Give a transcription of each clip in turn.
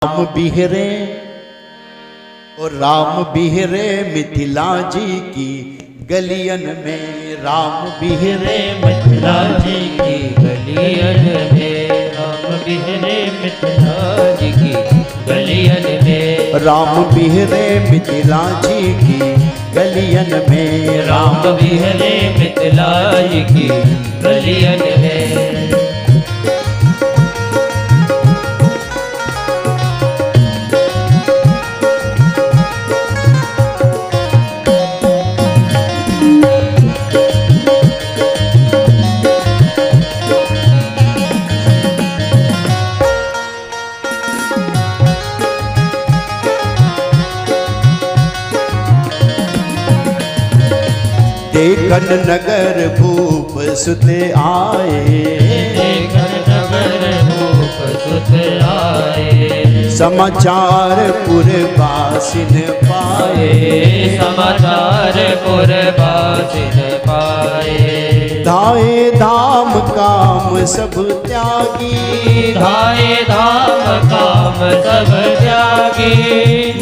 राम बिहरे और राम बिहरे मिथिला जी की गलियन में। राम बिहरे मिथिला जी की गलियन में। राम बिहरे मिथिला जी की गलियन में। राम बिहरे मिथिला जी की गलियन में। राम बिहरे मिथिला जी की गलियन में। देखन नगर भूप सुते आए। देखन नगर भूप सुते आए। समाचार पुरवासिन पाए। समाचार पुरवासिन पाए। धाए धाम काम सब त्यागी। धाए धाम काम सब त्यागी।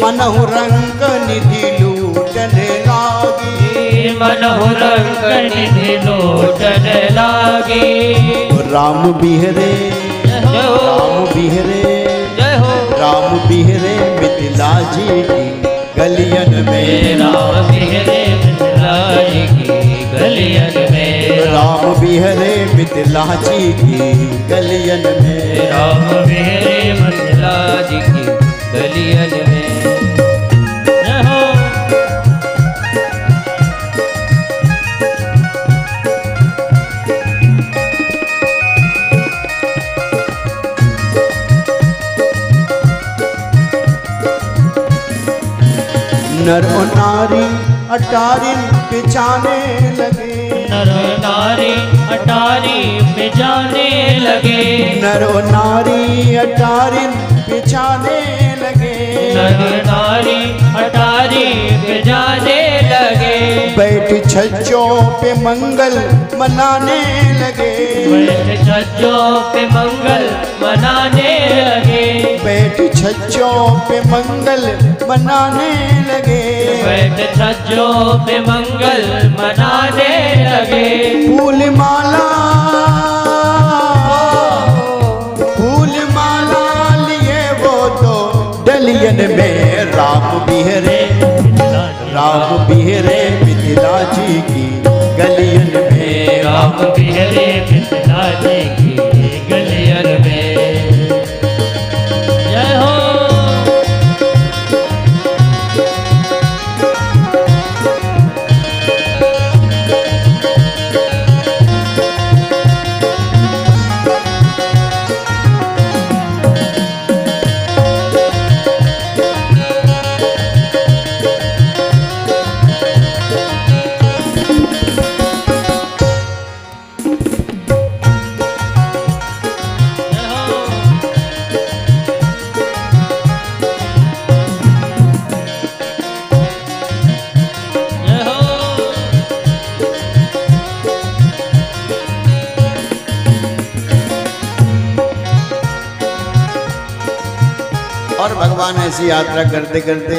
मनहु रंग निधि लूटन लागी। मनहु रंग निधि लूटन लागी। राम बिहरे राम बिहरे राम बिहरे मिथिला जी की गलियन में। राम बिहरे मिथिला जी की गलियन में। राम बिहरे मिथिला जी की गलियन में। राम बिहरे मिथिला जी की गलियन में। नर और नारी अटारिन पिछाने लगे। नर नारी अटारी पे जाने लगे। नर और नारी अटारिन पिछाने लगे। नर नारी अटारी पे जाने लगे। बैठ छज्जों पे मंगल मनाने लगे। बैठ छज्जों पे मंगल मनाने लगे। बैठ छज्जों पे मंगल मनाने लगे। बैठ छज्जों पे मंगल मनाने लगे। फूल माला लिए वो तो डलियन में। राम बिहरे मिथिला जी की गलियन में। राम बिहरे मिथिला जी की गलियन में। जय हो। और भगवान ऐसी यात्रा करते करते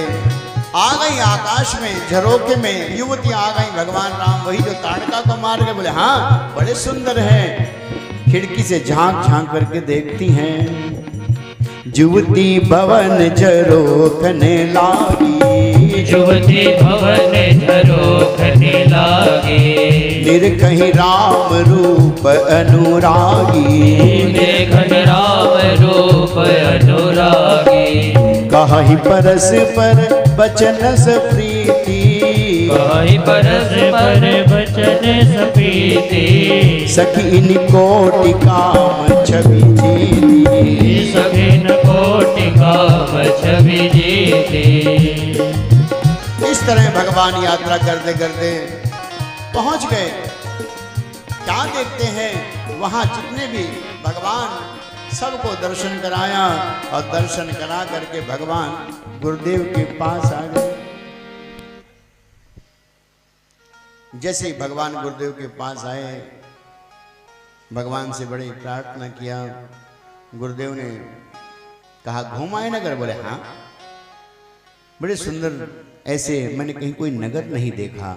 आ गई आकाश में, झरोखे में युवती आ गई। भगवान राम वही जो ताड़का को मार के बोले हाँ बड़े सुंदर हैं। खिड़की से झांक झांक करके देखती हैं। युवती भवन झरोखने लागी। युवती भवन झरोखने लागी। निर्कहि राम रूप अनुरागी। देखन राम रूप अनुरागी। कहि परस्पर बचन प्रीति। कहि परस्पर बचन प्रीति। सखी कोटि काम छवि जीती। सखीन कोटि काम छवि जीती। इस तरह भगवान यात्रा करते करते पहुंच गए। क्या देखते हैं वहां जितने भी भगवान सबको दर्शन कराया और दर्शन करा करके भगवान गुरुदेव के पास आ गए। जैसे ही भगवान गुरुदेव के पास आए भगवान से बड़ी प्रार्थना किया। गुरुदेव ने कहा घुमाए नगर? बोले हाँ। बड़े सुंदर, ऐसे मैंने कहीं कोई नगर नहीं देखा।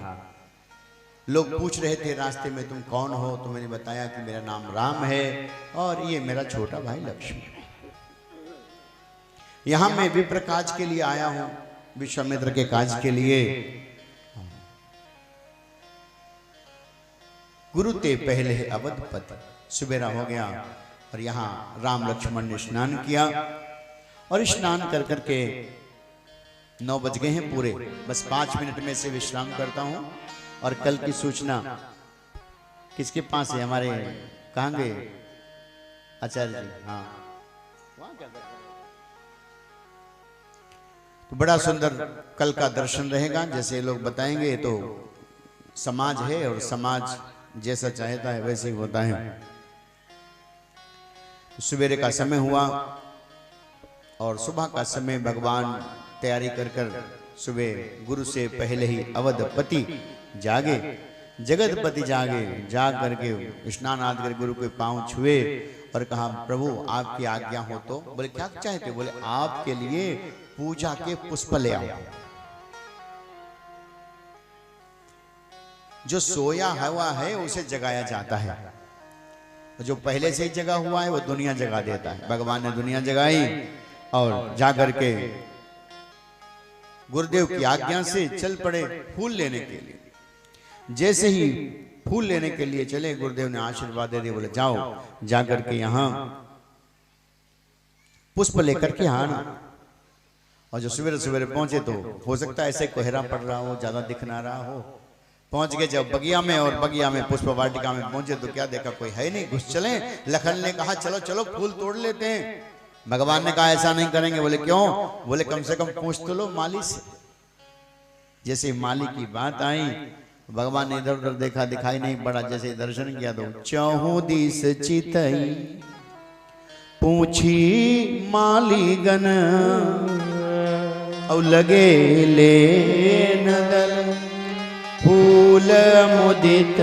लोग पूछ रहे थे रास्ते में तुम कौन हो, तो मैंने बताया कि मेरा नाम राम है और ये मेरा छोटा भाई लक्ष्मण है। यहां मैं विप्र काज के लिए आया हूं, विश्वामित्र के काज के लिए। गुरु ते पहले अवधपति। सुबेरा हो गया और यहाँ राम लक्ष्मण ने स्नान किया और स्नान कर करके 9 बज गए हैं पूरे, बस 5 मिनट में से विश्राम करता हूं। और कल की सूचना किसके पास है? हमारे कहाँ गए आचार्य जी? हाँ, तो बड़ा सुंदर कल का दर्शन रहेगा। जैसे लोग बताएंगे तो समाज है और समाज जैसा चाहता है वैसे ही होता है। सवेरे का समय हुआ और सुबह का समय भगवान तैयारी कर कर सुबह गुरु से पहले ही अवधपति जागे, जगतपति जागे, जाग करके स्नान आदि कर गुरु के पांव छुए और कहा प्रभु आपकी आज्ञा हो तो। बोले क्या चाहते? बोले आपके लिए पूजा के पुष्प ले आओ। जो सोया हुआ है उसे जगाया जाता है, जो पहले से ही जगा हुआ है वो दुनिया जगा देता है। भगवान ने दुनिया जगाई और जाकर के गुरुदेव की आज्ञा से चल पड़े फूल लेने के लिए। जैसे ही फूल लेने के लिए चले, गुरुदेव ने आशीर्वाद दे दिया, बोले जाओ जाकर के यहाँ पुष्प लेकर के आना। और जो सवेरे सवेरे पहुंचे तो हो सकता है ऐसे कोहरा पड़ रहा हो, ज्यादा दिख ना रहा हो। पहुंच गए जब बगिया में, और बगिया में पुष्प वाटिका में पहुंचे तो क्या देखा, कोई है नहीं। घुस चले। लखन ने कहा चलो चलो फूल तोड़ लेते हैं। भगवान ने कहा ऐसा नहीं करेंगे। बोले क्यों? बोले कम से कम पूछ तो लो माली से। जैसे माली की बात आई, भगवान ने इधर उधर देखा, दिखाई नहीं पड़ा। जैसे दर्शन किया तो चौहू दिस चितई पूछी माली गन और लगे ले नदल फूल मुदित।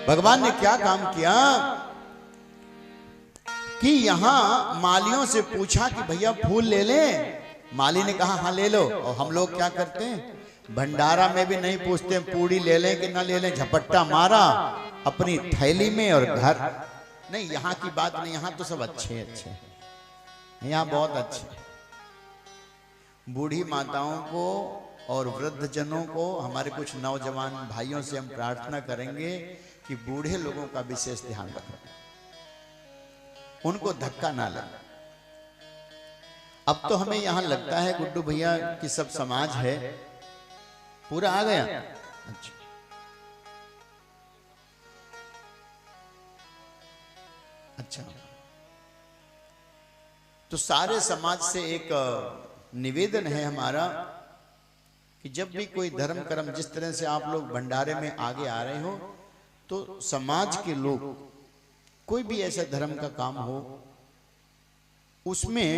भगवान ने क्या काम किया कि यहां मालियों से पूछा कि भैया फूल ले लें। माली ने कहा हाँ ले लो। और हम लोग क्या करते हैं, भंडारा में भी नहीं पूछते पूड़ी ले लें कि ना ले लें, झपट्टा मारा अपनी थैली में और घर। नहीं, यहाँ की बात नहीं, यहाँ तो सब अच्छे अच्छे, यहाँ बहुत अच्छे। बूढ़ी माताओं को और वृद्ध जनों को, हमारे कुछ नौजवान भाइयों से हम प्रार्थना करेंगे कि बूढ़े लोगों का विशेष ध्यान रखें, उनको धक्का ना लगे। अब तो हमें यहां लगता है गुड्डू भैया कि सब समाज है, पूरा आ गया। अच्छा, अच्छा, तो सारे समाज से एक निवेदन है हमारा कि जब भी कोई धर्म कर्म, जिस तरह से आप लोग भंडारे में आगे आ रहे हो, तो समाज के लोग कोई भी ऐसा धर्म का काम हो, उसमें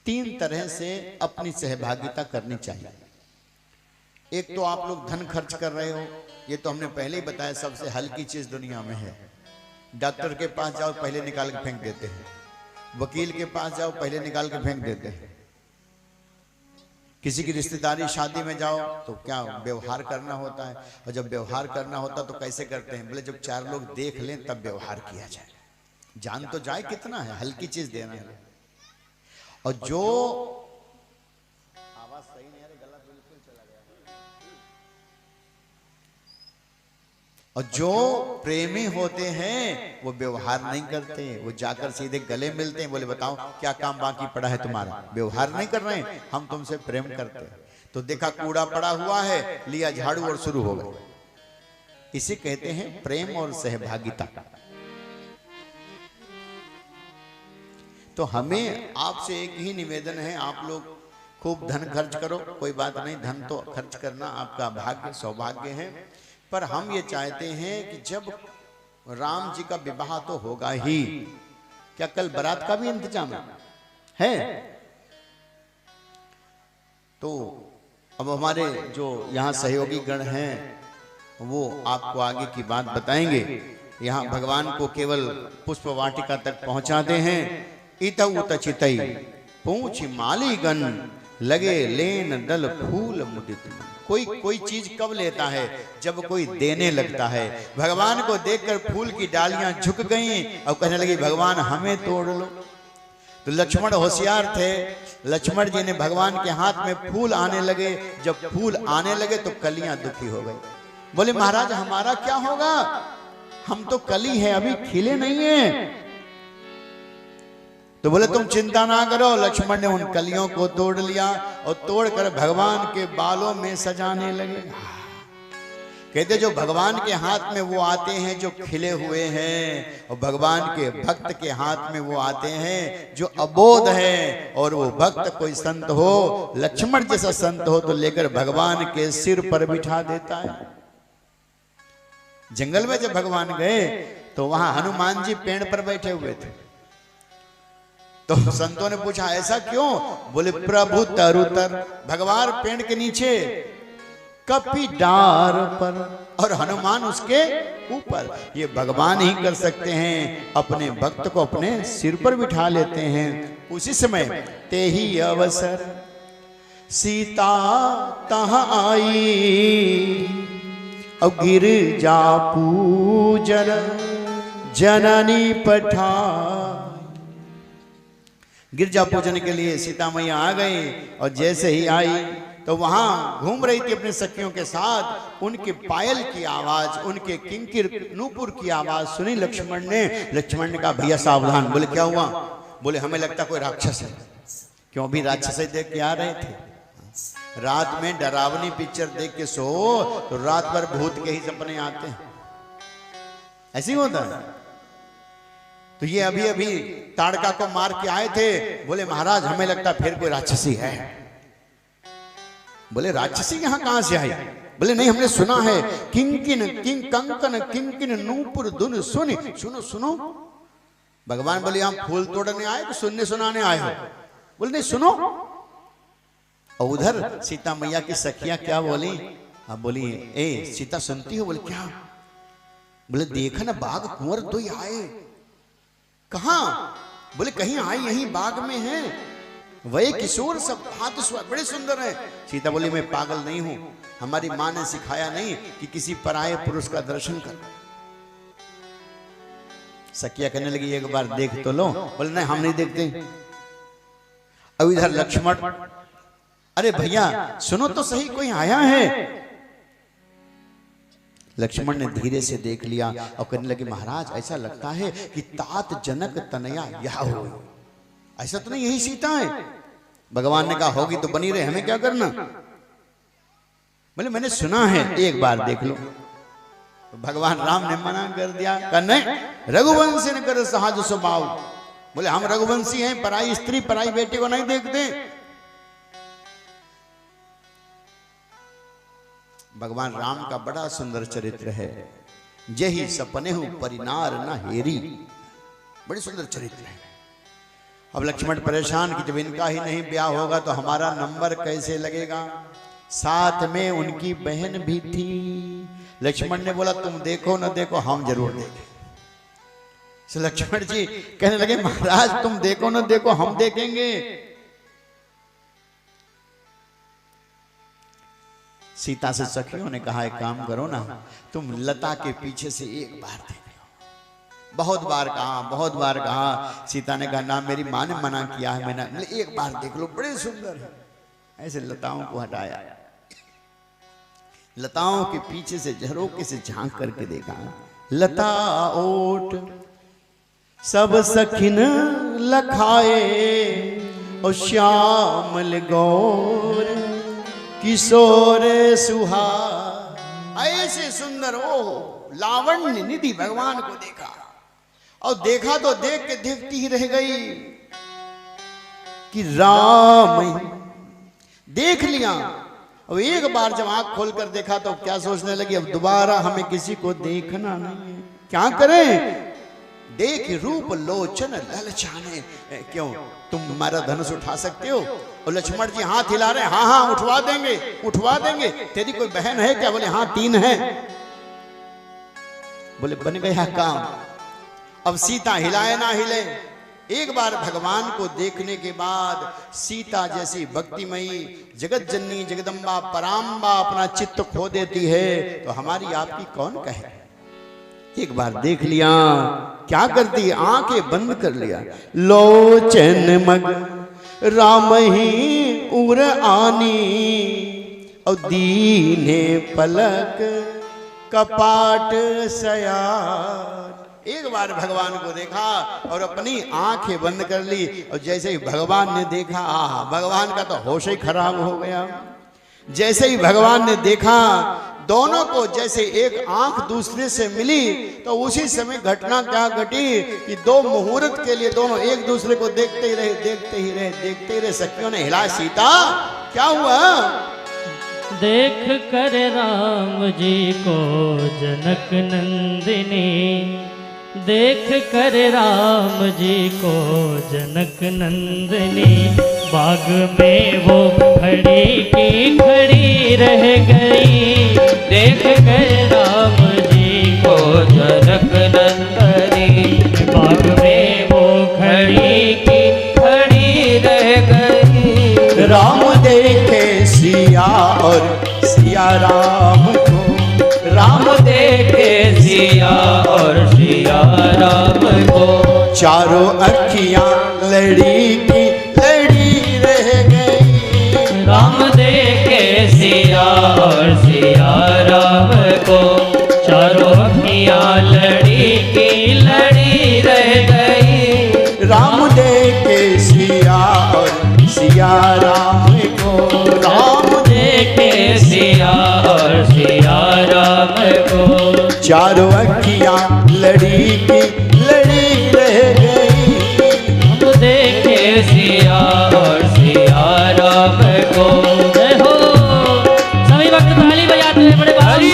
3 तरह से अपनी सहभागिता करनी चाहिए। एक तो आप लोग धन खर्च कर रहे हो, ये तो हमने पहले ही बताया, सबसे हल्की चीज दुनिया में है। डॉक्टर के पास जाओ पहले निकाल के फेंक देते हैं, वकील के पास जाओ पहले निकाल के फेंक देते हैं, किसी की रिश्तेदारी शादी में जाओ तो क्या व्यवहार करना होता है, और जब व्यवहार करना होता तो कैसे करते हैं, बोले जब 4 लोग देख लें तब व्यवहार किया जाए। जान तो जाए कितना है, हल्की चीज देना है। और जो आवाज सही नहीं आ रही, गला बिल्कुल चला गया। और जो प्रेमी होते हैं वो व्यवहार नहीं करते, वो जाकर सीधे गले मिलते हैं, बोले बताओ क्या काम बाकी पड़ा है तुम्हारा, व्यवहार नहीं कर रहे हैं, हम तुमसे प्रेम करते हैं। तो देखा कूड़ा पड़ा हुआ है, लिया झाड़ू और शुरू हो गए। इसे कहते हैं प्रेम और सहभागिता। तो हमें आपसे एक ही निवेदन है, आप लोग खूब धन खर्च करो, कोई बात नहीं, धन तो खर्च करना आपका भाग्य सौभाग्य है, पर हम ये चाहते हैं कि जब राम जी का विवाह तो होगा ही, क्या कल बारात का भी इंतजाम है? तो अब हमारे जो यहाँ सहयोगी गण हैं वो आपको आगे की बात बताएंगे। यहाँ भगवान को केवल पुष्प वाटिका तक पहुंचाते हैं। इत उत चितई पूछ मालीगन लगे लेन दल फूल मुदित मन। कोई चीज कब लेता है? जब कोई देने लगता है। भगवान को देखकर फूल की डालियां झुक गईं और कहने लगी भगवान हमें तोड़ लो। तो लक्ष्मण होशियार थे। लक्ष्मण जी ने भगवान के हाथ में फूल आने लगे। जब फूल आने लगे तो कलियां दुखी हो गई। बोले महाराज हमारा क्या होगा, हम तो कली हैं, अभी खिले नहीं हैं। तो बोले तुम चिंता ना करो। लक्ष्मण ने उन कलियों को तोड़ लिया और तोड़कर भगवान के बालों में सजाने लगे। कहते जो भगवान के हाथ में वो आते हैं जो खिले हुए हैं, और भगवान के भक्त के हाथ में वो आते हैं जो अबोध है। और वो भक्त कोई संत हो, लक्ष्मण जैसा संत हो तो लेकर भगवान के सिर पर बिठा देता है। जंगल में जब भगवान गए तो वहां हनुमान जी पेड़ पर बैठे हुए थे। तो संतों ने पूछा ऐसा क्यों? बोले प्रभु तरुतर, भगवान पेड़ के नीचे, कपि डार पर और हनुमान उसके ऊपर। ये भगवान ही कर सकते हैं, अपने भक्त को अपने सिर पर बिठा लेते हैं। उसी समय ते ही अवसर सीता तहाँ आई, और गिर जा पूजन जननी पठा। गिरजा पूजन के लिए सीता मैया आ गई और जैसे ही आई तो वहां घूम रही थी अपने सखियों के साथ। उनके पायल की आवाज, उनके किंकिर नूपुर की आवाज सुनी लक्ष्मण ने। लक्ष्मण ने कहा भैया सावधान। बोले क्या हुआ? बोले हमें लगता कोई राक्षस है। क्यों? भी राक्षस देख के आ रहे थे। रात में डरावनी पिक्चर देख के सो तो रात भर भूत के ही सपने आते हैं। ऐसे ही होता है। तो ये अभी अभी ताड़का को मार के आए थे। बोले महाराज हमें लगता फिर कोई राक्षसी है। बोले राक्षसी यहां कहां से आई? बोले नहीं हमने सुना है किंकिन किंग कंकन किंकिन नूपुर धुन सुनी। सुनो सुनो। भगवान बोले हम फूल तोड़ने आए कि सुनने सुनाने आए हो? बोले नहीं सुनो। और उधर सीता मैया की सखियां क्या बोली? अब बोली ए सीता सुनती हो? बोले क्या? बोले देखा ना बाघ कुंवर तो ही आए। कहां? बोले कहीं आई यहीं बाग में है। वही किशोर सब हाथ बड़े सुंदर है। सीता बोली मैं पागल नहीं हूं, हमारी मां ने सिखाया नहीं कि किसी पराये पुरुष का दर्शन कर। सखिया कहने लगी एक बार देख तो लो। बोले नहीं हम नहीं देखते। अब इधर लक्ष्मण अरे भैया सुनो तो सही कोई आया है। लक्ष्मण ने धीरे से देख लिया और कहने लगे महाराज ऐसा लगता है कि तात जनक तनया यह हो। ऐसा तो नहीं यही सीता है? भगवान ने कहा होगी तो बनी रहे, हमें क्या करना। बोले मैंने सुना है एक बार देख लो। तो भगवान राम ने मना कर दिया, कहा नहीं रघुवंशी ने कर सहज स्वभाव। बोले हम रघुवंशी हैं, पराई स्त्री पराई बेटी को नहीं देखते। भगवान राम का बड़ा सुंदर चरित्र है। जही सपने हूं परिनार न हेरी, बड़ी सुंदर चरित्र है। अब लक्ष्मण परेशान कि जब इनका ही नहीं ब्याह होगा तो हमारा नंबर कैसे लगेगा। साथ में उनकी बहन भी थी। लक्ष्मण ने बोला तुम देखो न देखो हम जरूर देखें। तो लक्ष्मण जी कहने लगे महाराज तुम देखो न देखो हम देखेंगे। सीता से सखियों ने कहा एक काम करो ना, तुम लता के पीछे से एक बार देख लो। बहुत बार कहा, बहुत बार कहा। सीता ने कहा ना मेरी माँ ने मना किया है, मैंने एक बार देख लो बड़े सुंदर है। ऐसे लताओं को हटाया, लताओं के पीछे से झरोके से झांक करके देखा। लता ओट सब सखिन लखाए और श्यामल गौर किशोर सुहा। ऐसे सुंदर ओ लावण्य निधि भगवान को देखा और देखा तो देख के देखती ही रह गई कि राम देख लिया। और एक बार जब आंख खोलकर देखा तो क्या सोचने लगी अब दोबारा हमें किसी को देखना नहीं है, क्या करें। देख रूप लोचन ललचाने। क्यों तुम हमारा धनुष उठा सकते हो? और लक्ष्मण जी हाथ हिला रहे, हाँ हाँ उठवा देंगे उठवा देंगे। तेरी कोई बहन है क्या? बोले हाँ 3 है। बोले बन गया काम। अब सीता हिलाए ना हिले, एक बार भगवान को देखने के बाद सीता जैसी भक्तिमयी जगत जननी जगदम्बा पराम्बा अपना चित्त खो देती है, तो हमारी आपकी कौन कहे। एक बार देख लिया, क्या करती, आंखें बंद कर लिया। लोचन मग राम ही उर आनी, और दीने पलक कपाट सयान। एक बार भगवान को देखा और अपनी आंखें बंद कर ली, और जैसे ही भगवान ने देखा, भगवान का तो होश ही खराब हो गया। जैसे ही भगवान ने देखा, दोनों को जैसे एक आंख दूसरे से मिली, तो उसी समय घटना क्या घटी कि दो मुहूर्त के लिए दोनों एक दूसरे को देखते ही रहे, देखते ही रहे, देखते ही रहे। सखियों ने हिला, सीता क्या हुआ। देख कर राम जी को जनक नंदिनी, देख कर राम जी को जनक नंदिनी, बाग में वो खड़ी की खड़ी रह गई। देख कर राम जी को जनक नंदिनी, बाग में वो खड़ी की खड़ी रह गई। राम देखे सिया और सिया राम को, राम देखे सिया और सिया राम को, चारों अखियां लड़ी की लड़ी रह गई। राम देखे सिया और सिया राम को, चारों अखियां लड़ी की लड़ी रह गई। राम देखे सिया और सिया राम को, राम देखे सिया और सिया राम को, चारों अखियां लड़ी की लड़ी रह गई। हम देखे सिया और सिया राम को। जय हो, सभी वक्त ताली बजाते हैं बड़े भाव से।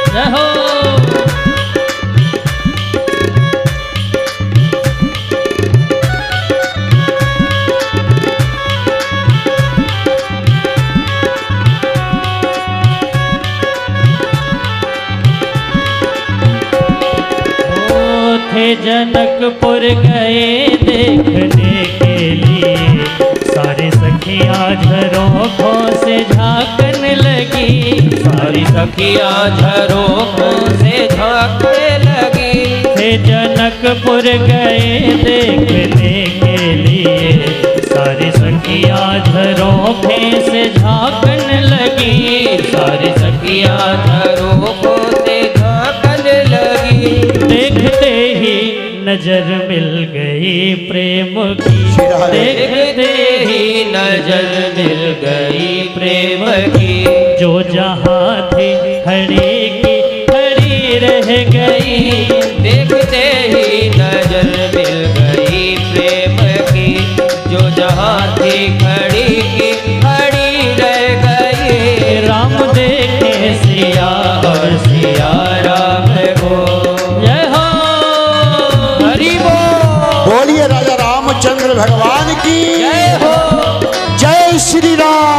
जय हो। थे जनकपुर गए देखने के लिए, सारी सखियां झरोखों से झांकने लगी। सारी सखियां झरोखों से झांकने लगी। थे जनकपुर गए देखने के लिए, सारी सखियां झरोखे से झांकने लगी। सारी सखियां झरोखों से झांकने लगी। देखते ही नजर मिल गई प्रेम की, देखते ही नजर मिल गई प्रेम की। जो जहाँ थी खड़ी की खड़ी रह गई। देखते ही नजर मिल गई प्रेम की। जो जहाँ थी खड़ी की खड़ी रह गई। राम देखे सिया और सिया राम को। जय हो, हरि बोल। बोलिए राजा रामचंद्र भगवान की जय हो। जय श्री राम।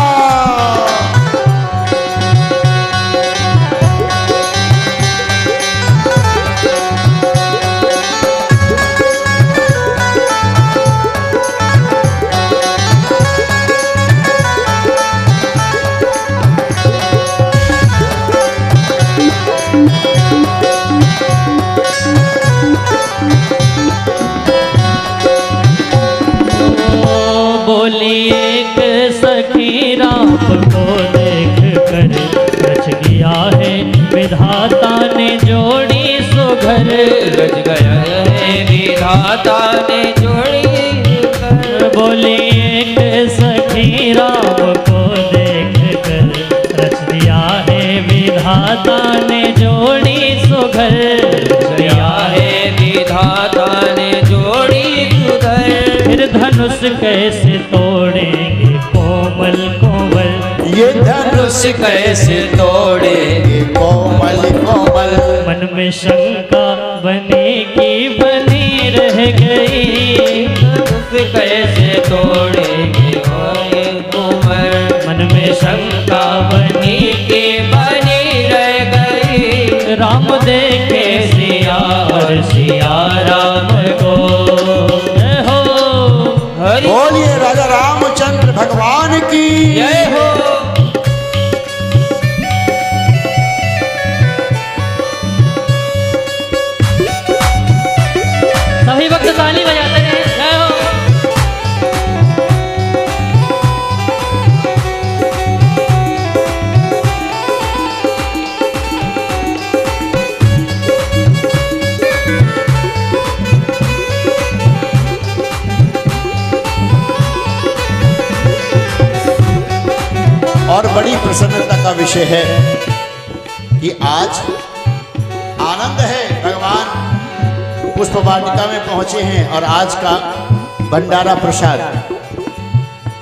बोली एक सखी राम को देख कर रच गया है विधाता ने जोड़ी सुघर। रच गया है विधाता ने जोड़ी सुघर। बोली एक सखी राम को देख कर रच दिया है विधाता ने जोड़ी सुघर। दिया है विधाता ने जोड़ी सुघर। फिर धनुष कैसे तोड़ेंगे कोमल कोमल। ये धनुष कैसे तोड़ेंगे कोमल कोमल। मन में शंका बनेगी बनी रह बनी के बनी रह गई। राम देखे सिया और सिया राम को। जय हो हरि बोलिए राजा रामचंद्र भगवान की जय हो। सभी वक्त ताली बजाते हैं। जय हो। और बड़ी प्रसन्नता का विषय है कि आज आनंद है। भगवान पुष्प वाटिका में पहुंचे हैं और आज का भंडारा प्रसाद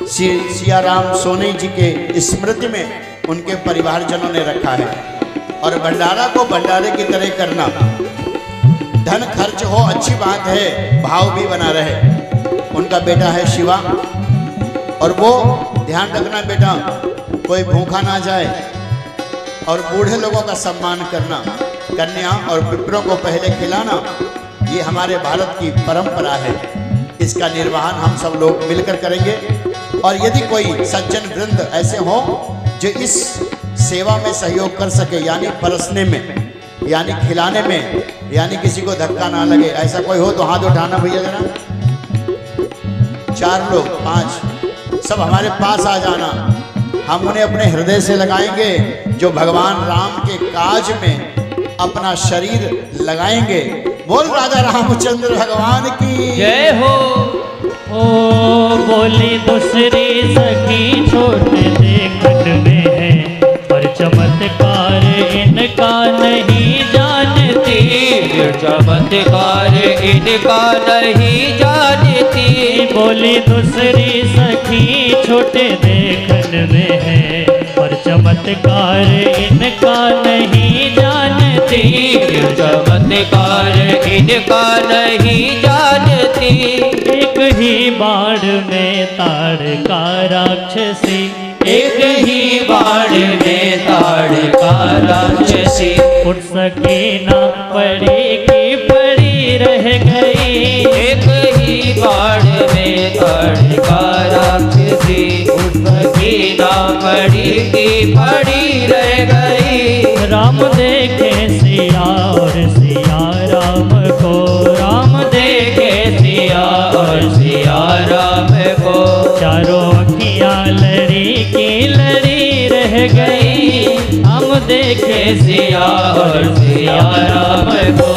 सिया राम सोनी जी के स्मृति में उनके परिवारजनों ने रखा है। और भंडारा को भंडारे की तरह करना, धन खर्च हो अच्छी बात है, भाव भी बना रहे। उनका बेटा है शिवा और वो ध्यान रखना बेटा कोई भूखा ना जाए। और बूढ़े लोगों का सम्मान करना, कन्या और पिपरों को पहले खिलाना, ये हमारे भारत की परंपरा है। इसका निर्वहन हम सब लोग मिलकर करेंगे। और यदि कोई सज्जन वृंद ऐसे हो जो इस सेवा में सहयोग कर सके, यानी परसने में, यानी खिलाने में, यानी किसी को धक्का ना लगे, ऐसा कोई हो तो हाथ उठाना भैया जरा। 4 लोग 5 सब हमारे पास आ जाना। हम उन्हें अपने हृदय से लगाएंगे जो भगवान राम के काज में अपना शरीर लगाएंगे। बोल राजा रामचंद्र भगवान की जय हो। ओ बोली दूसरी सखी छोटे देखने में है, पर चमत्कार इनका नहीं जानती। चमत्कार इनका नहीं जानती। बोली दूसरी सखी छोटे देखने में है, पर चमत्कार इनका नहीं जानती। चमत्कार इनका नहीं जानती। एक ही बाण में ताड़का राक्षसी, एक ही बाण में ताड़का राक्षसी। उठ सकी ना पड़ी की पड़ी रह गई। एक ही बाण में ताड़का राक्षसी, उठ सकी ना पड़ी की पड़ी रह गई। राम देखे सिया और सिया राम को। राम देखे सिया और सिया राम को। चारों अखियाँ लड़ी की लड़ी रह गई। हम देखे सिया और सिया राम को।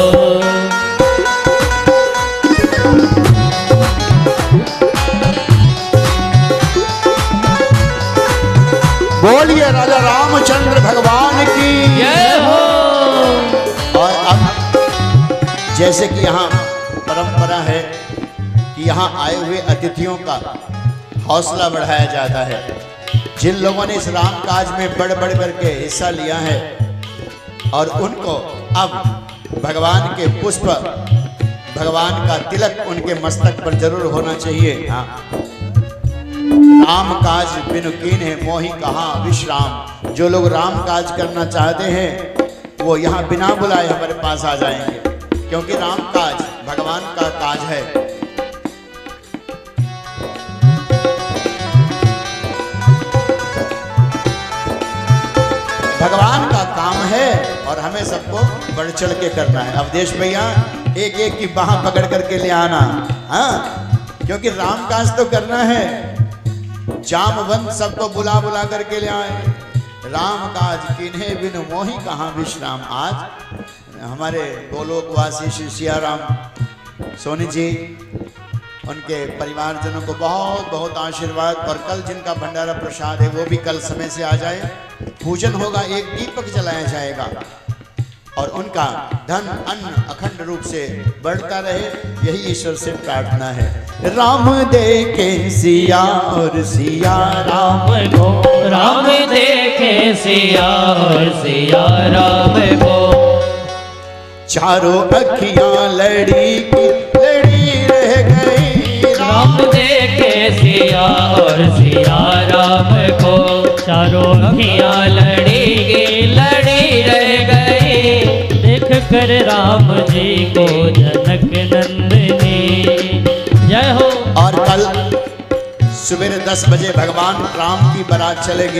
बोलिए राजा रामचंद्र भगवान की जय हो। और अब जैसे कि यहाँ परंपरा है कि यहाँ आए हुए अतिथियों का हौसला बढ़ाया जाता है। जिन लोगों ने इस राम काज में बढ़ बढ़ करके हिस्सा लिया है और उनको अब भगवान के पुष्प, भगवान का तिलक उनके मस्तक पर जरूर होना चाहिए। हाँ, राम काज बिनु कीन्हे मोहि कहाँ विश्राम। जो लोग राम काज करना चाहते हैं वो यहाँ बिना बुलाए हमारे पास आ जाएंगे, क्योंकि राम काज भगवान का काज है। भगवान का काम है और हमें सबको बढ़ चढ़ के करना है। अवधेश भैया एक एक की बाह पकड़ करके ले आना, हाँ, क्योंकि राम काज तो करना है। जामवंत सबको बुला बुला करके ले आए। राम काज किन्हे बिनु मोहि कहाँ विश्राम। आज हमारे गोलोकवासी श्री सिया राम सोनी जी, उनके परिवारजनों को बहुत बहुत आशीर्वाद। और कल जिनका भंडारा प्रसाद है वो भी कल समय से आ जाए। पूजन होगा, एक दीपक जलाया जाएगा और उनका धन अन्न अखंड रूप से बढ़ता रहे, यही ईश्वर से प्रार्थना है। राम देखे सिया और सिया राम को। राम देखे सिया और सिया राम को। चारों अखियां लड़ी की लड़ी रह गई। राम देखे सिया और सिया राम को। चारों अखियां लड़ी रह गए देख कर राम जी को जनक नंदनी। जय हो। और कल सुबह 10 बजे भगवान राम की बारात चलेगी।